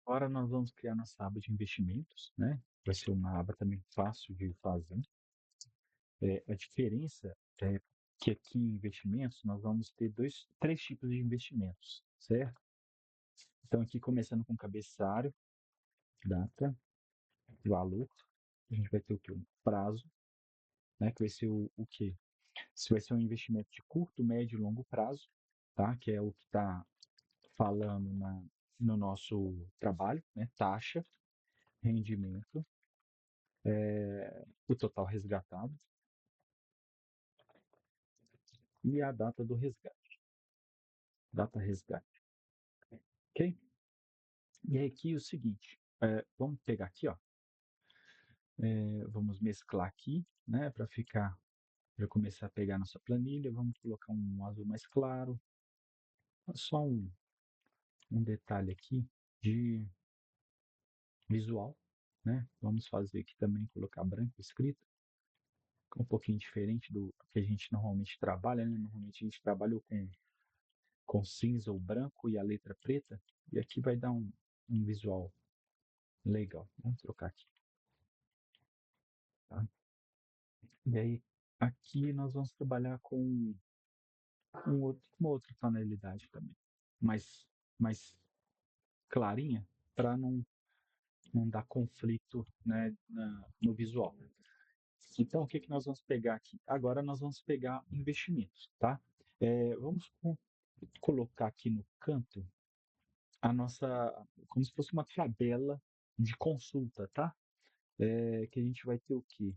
Agora nós vamos criar nossa aba de investimentos, né? Vai ser uma aba também fácil de fazer. A diferença é que aqui em investimentos nós vamos ter três tipos de investimentos, certo? Então aqui começando com cabeçalho, data, valor, a gente vai ter o quê? Um prazo, né? Que vai ser o quê? Se vai ser um investimento de curto, médio e longo prazo, tá? Que é o que está falando no nosso trabalho, né? Taxa, rendimento, o total resgatado e a data do resgate, data resgate, ok? E aqui o seguinte, vamos pegar aqui, ó, vamos mesclar aqui, né? Para começar a pegar nossa planilha, vamos colocar um azul mais claro, só um detalhe aqui de visual, né? Vamos fazer aqui também, colocar branco escrito, um pouquinho diferente do que a gente normalmente trabalha, né? Normalmente a gente trabalha com cinza ou branco e a letra preta, e aqui vai dar um visual legal. Vamos trocar aqui, tá? E aí, aqui nós vamos trabalhar com uma outra tonalidade também, mais clarinha, para não dar conflito, né, no visual. Então, o que que nós vamos pegar aqui? Agora nós vamos pegar investimentos, tá? Vamos colocar aqui no canto a nossa, como se fosse uma tabela de consulta, tá? Que a gente vai ter o quê?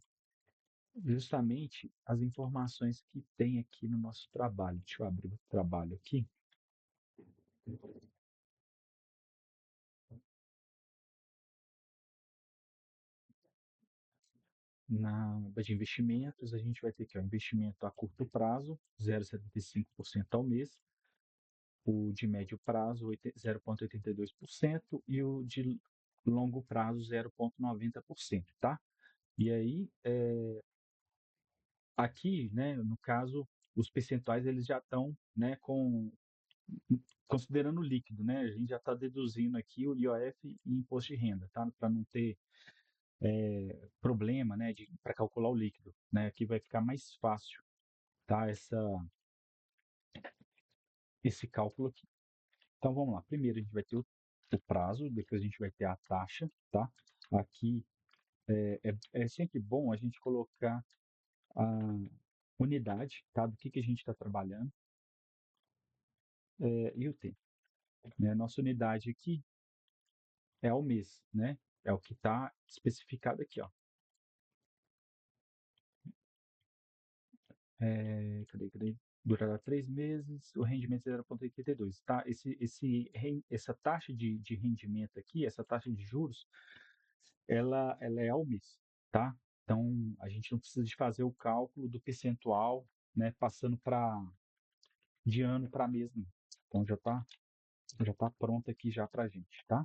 Justamente as informações que tem aqui no nosso trabalho. Deixa eu abrir o trabalho aqui. Na aba de investimentos, a gente vai ter aqui, ó, investimento a curto prazo, 0,75% ao mês, o de médio prazo, 0,82% e o de longo prazo, 0,90%, tá? E aí, aqui, né, no caso, os percentuais eles já estão, né, considerando o líquido, né? A gente já está deduzindo aqui o IOF e imposto de renda, tá? Para não ter problema, né, para calcular o líquido, né? Aqui vai ficar mais fácil, tá? Esse cálculo aqui. Então vamos lá. Primeiro a gente vai ter o prazo, depois a gente vai ter a taxa, tá? Aqui é sempre bom a gente colocar a unidade, tá? Do que a gente está trabalhando, e o tempo, né? Nossa unidade aqui é ao mês, né? É o que está especificado aqui, ó. Cadê? Durará 3 meses, o rendimento é 0,82, tá? Essa taxa de rendimento aqui, essa taxa de juros, ela é ao mês, tá? Então, a gente não precisa de fazer o cálculo do percentual, né, passando de ano para mês, não. Então, já tá pronto aqui já para a gente, tá?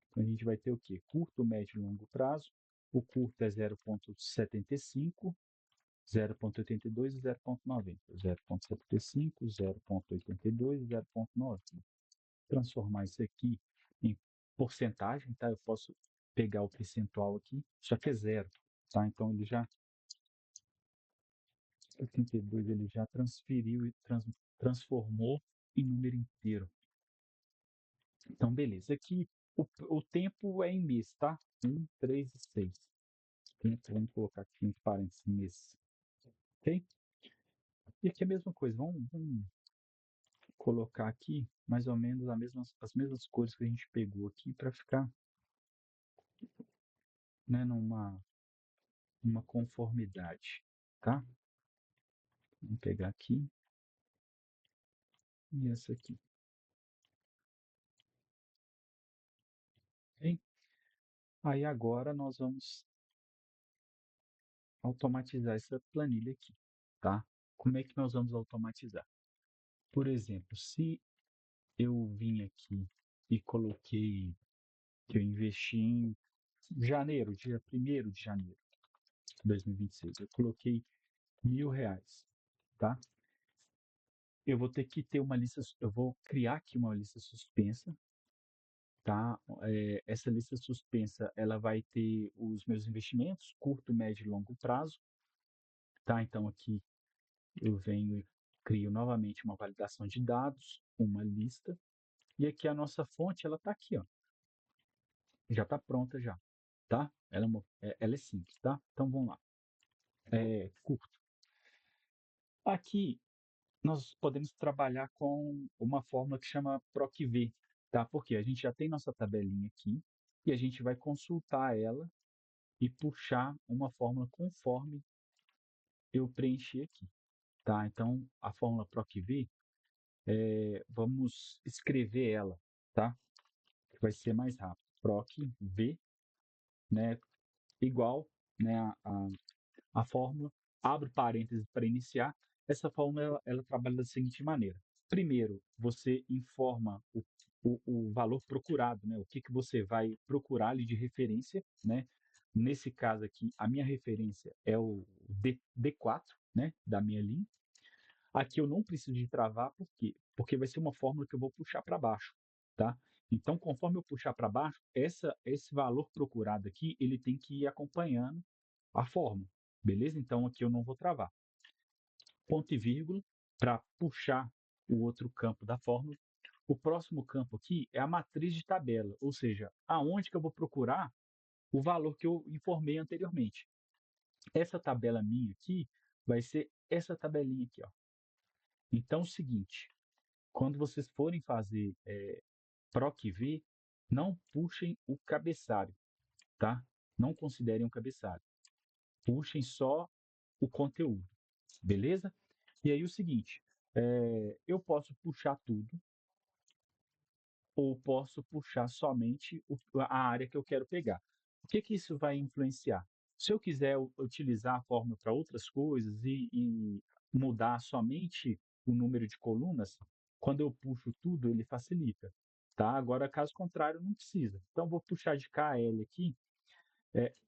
Então, a gente vai ter o quê? Curto, médio e longo prazo. O curto é 0,75, 0,82 e 0,90. 0,75, 0,82 e 0,90. Transformar isso aqui em porcentagem, tá? Eu posso pegar o percentual aqui, só que é zero, tá? Então ele já 82 ele já transferiu e transformou em número inteiro. Então beleza. Aqui o tempo é em mês, tá? 3 e 6. Tempo, vamos colocar aqui entre parênteses mês, ok? E aqui é a mesma coisa. Vamos colocar aqui mais ou menos as mesmas cores que a gente pegou aqui para ficar, né, numa conformidade, tá? Vamos pegar aqui e essa aqui, ok? Aí agora nós vamos automatizar essa planilha aqui, tá? Como é que nós vamos automatizar? Por exemplo, se eu vim aqui e coloquei que eu investi em janeiro, dia 1º de janeiro de 2026, eu coloquei R$ 1.000, tá? Eu vou ter que ter uma lista, eu vou criar aqui uma lista suspensa, tá? Essa lista suspensa, ela vai ter os meus investimentos, curto, médio e longo prazo, tá? Então aqui eu venho e crio novamente uma validação de dados, uma lista, e aqui a nossa fonte, ela está aqui, ó, já está pronta já, tá? Ela é simples, tá? Então vamos lá. Curto. Aqui nós podemos trabalhar com uma fórmula que chama PROC-V, tá? Porque a gente já tem nossa tabelinha aqui e a gente vai consultar ela e puxar uma fórmula conforme eu preencher aqui, tá? Então, a fórmula PROC-V, vamos escrever ela, tá? Que vai ser mais rápido. PROC-V, né? Igual, né? A fórmula, abre parênteses para iniciar. Essa fórmula ela trabalha da seguinte maneira: primeiro, você informa o valor procurado, né? O que, que você vai procurar ali de referência, né? Nesse caso aqui, a minha referência é o D4, né? Da minha linha. Aqui eu não preciso de travar, por quê? Porque vai ser uma fórmula que eu vou puxar para baixo, tá? Então, conforme eu puxar para baixo, esse valor procurado aqui, ele tem que ir acompanhando a fórmula, beleza? Então, aqui eu não vou travar. Ponto e vírgula para puxar o outro campo da fórmula. O próximo campo aqui é a matriz de tabela, ou seja, aonde que eu vou procurar o valor que eu informei anteriormente. Essa tabela minha aqui vai ser essa tabelinha aqui, ó. Então, é o seguinte, quando vocês forem fazer PROC-V, não puxem o cabeçalho, tá? Não considerem o cabeçalho. Puxem só o conteúdo, beleza? E aí o seguinte, eu posso puxar tudo ou posso puxar somente a área que eu quero pegar. O que que isso vai influenciar? Se eu quiser utilizar a fórmula para outras coisas e mudar somente o número de colunas, quando eu puxo tudo, ele facilita, tá? Agora, caso contrário, não precisa. Então, vou puxar de K a L aqui.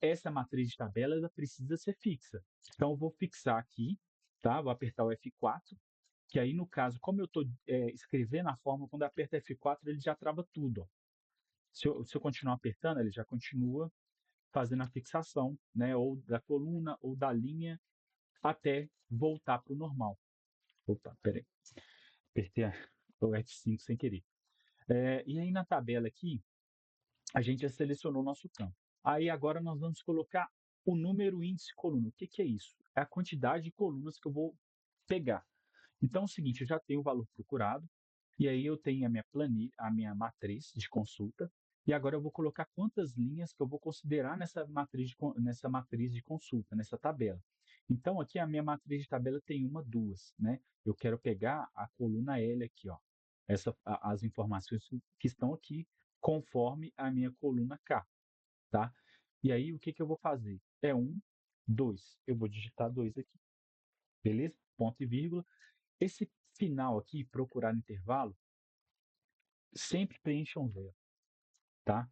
Essa matriz de tabela ela precisa ser fixa. Então, eu vou fixar aqui, tá? Vou apertar o F4, que aí, no caso, como eu estou escrevendo a fórmula, quando eu aperto F4, ele já trava tudo, ó. Se eu continuar apertando, ele já continua fazendo a fixação, né, ou da coluna ou da linha até voltar para o normal. Opa, peraí, apertei o F5 sem querer. E aí na tabela aqui, a gente já selecionou o nosso campo. Aí agora nós vamos colocar o número índice coluna. O que que é isso? É a quantidade de colunas que eu vou pegar. Então é o seguinte, eu já tenho o valor procurado, e aí eu tenho a minha planilha, a minha matriz de consulta, e agora eu vou colocar quantas linhas que eu vou considerar nessa matriz de consulta, nessa tabela. Então aqui a minha matriz de tabela tem uma, duas, né? Eu quero pegar a coluna L aqui, ó. As informações que estão aqui conforme a minha coluna K, tá? E aí o que que eu vou fazer? É um, dois. Eu vou digitar dois aqui, beleza? Ponto e vírgula. Esse final aqui, procurar no intervalo, sempre preencha um zero, tá?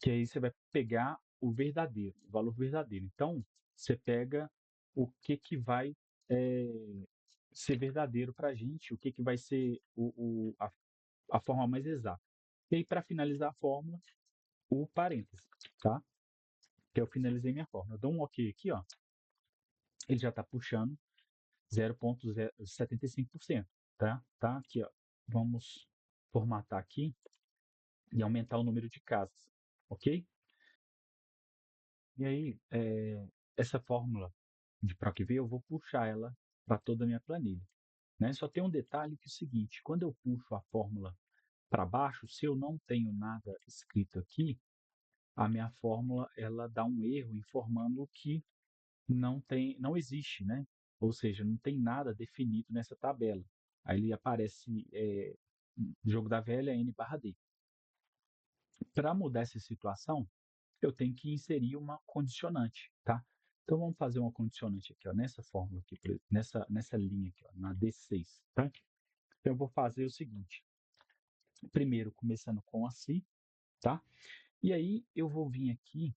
Que aí você vai pegar o verdadeiro, o valor verdadeiro. Então, você pega o que que vai ser verdadeiro para a gente, o que que vai ser a forma mais exata. E aí, para finalizar a fórmula, o parênteses, tá? Que eu finalizei minha fórmula. Eu dou um OK aqui, ó. Ele já está puxando 0,75%, tá? Tá aqui, ó. Vamos formatar aqui e aumentar o número de casas, ok? E aí, essa fórmula de PROC-V, eu vou puxar ela para toda a minha planilha, né? Só tem um detalhe que é o seguinte, quando eu puxo a fórmula para baixo, se eu não tenho nada escrito aqui, a minha fórmula ela dá um erro informando que não existe, né? Ou seja, não tem nada definido nessa tabela. Aí ele aparece jogo da velha N barra D. Para mudar essa situação, eu tenho que inserir uma condicionante, tá? Então vamos fazer uma condicionante aqui, ó, nessa fórmula aqui, nessa linha aqui, ó, na D6, tá? Então eu vou fazer o seguinte, primeiro começando com a si, tá? E aí eu vou vir aqui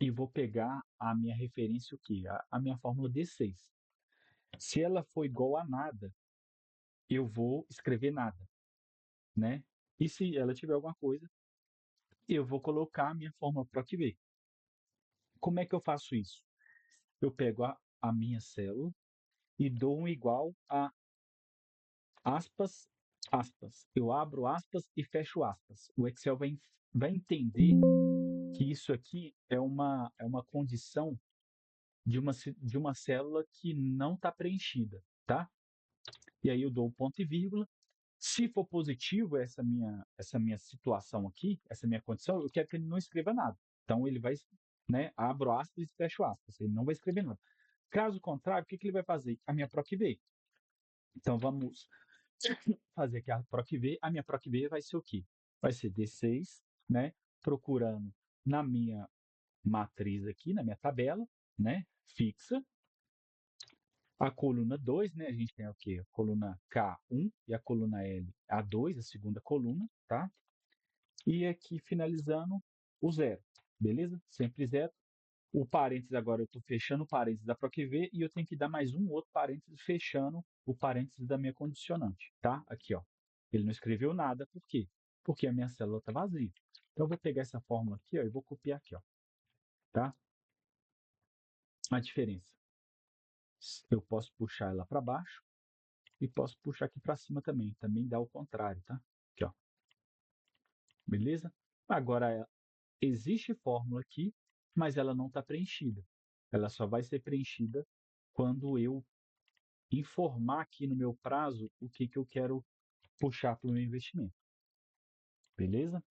e vou pegar a minha referência o quê? A minha fórmula D6. Se ela for igual a nada, eu vou escrever nada, né? E se ela tiver alguma coisa, eu vou colocar a minha fórmula PROC-V. Como é que eu faço isso? Eu pego a minha célula e dou um igual a aspas, aspas. Eu abro aspas e fecho aspas. O Excel vai entender que isso aqui é uma condição de uma célula que não está preenchida, tá? E aí eu dou um ponto e vírgula. Se for positivo essa minha situação aqui, essa minha condição, eu quero que ele não escreva nada. Então ele vai, né, abro aspas e fecho aspas. Ele não vai escrever nada. Caso contrário, o que ele vai fazer? A minha PROC-V. Então vamos fazer aqui a PROC-V. A minha PROC-V vai ser o quê? Vai ser D6, né? Procurando na minha matriz aqui, na minha tabela, né? Fixa. A coluna 2, né? A gente tem o quê? A coluna K1 e a coluna L, A2, a segunda coluna, tá? E aqui finalizando o zero, beleza? Sempre zero. O parênteses agora eu estou fechando o parênteses da PROC-V e eu tenho que dar mais um outro parênteses fechando o parênteses da minha condicionante, tá? Aqui, ó. Ele não escreveu nada, por quê? Porque a minha célula está vazia. Então eu vou pegar essa fórmula aqui, ó, e vou copiar aqui, ó, tá? A diferença. Eu posso puxar ela para baixo e posso puxar aqui para cima também. Também dá o contrário, tá? Aqui, ó. Beleza? Agora, existe fórmula aqui, mas ela não está preenchida. Ela só vai ser preenchida quando eu informar aqui no meu prazo o que eu quero puxar para o meu investimento. Beleza?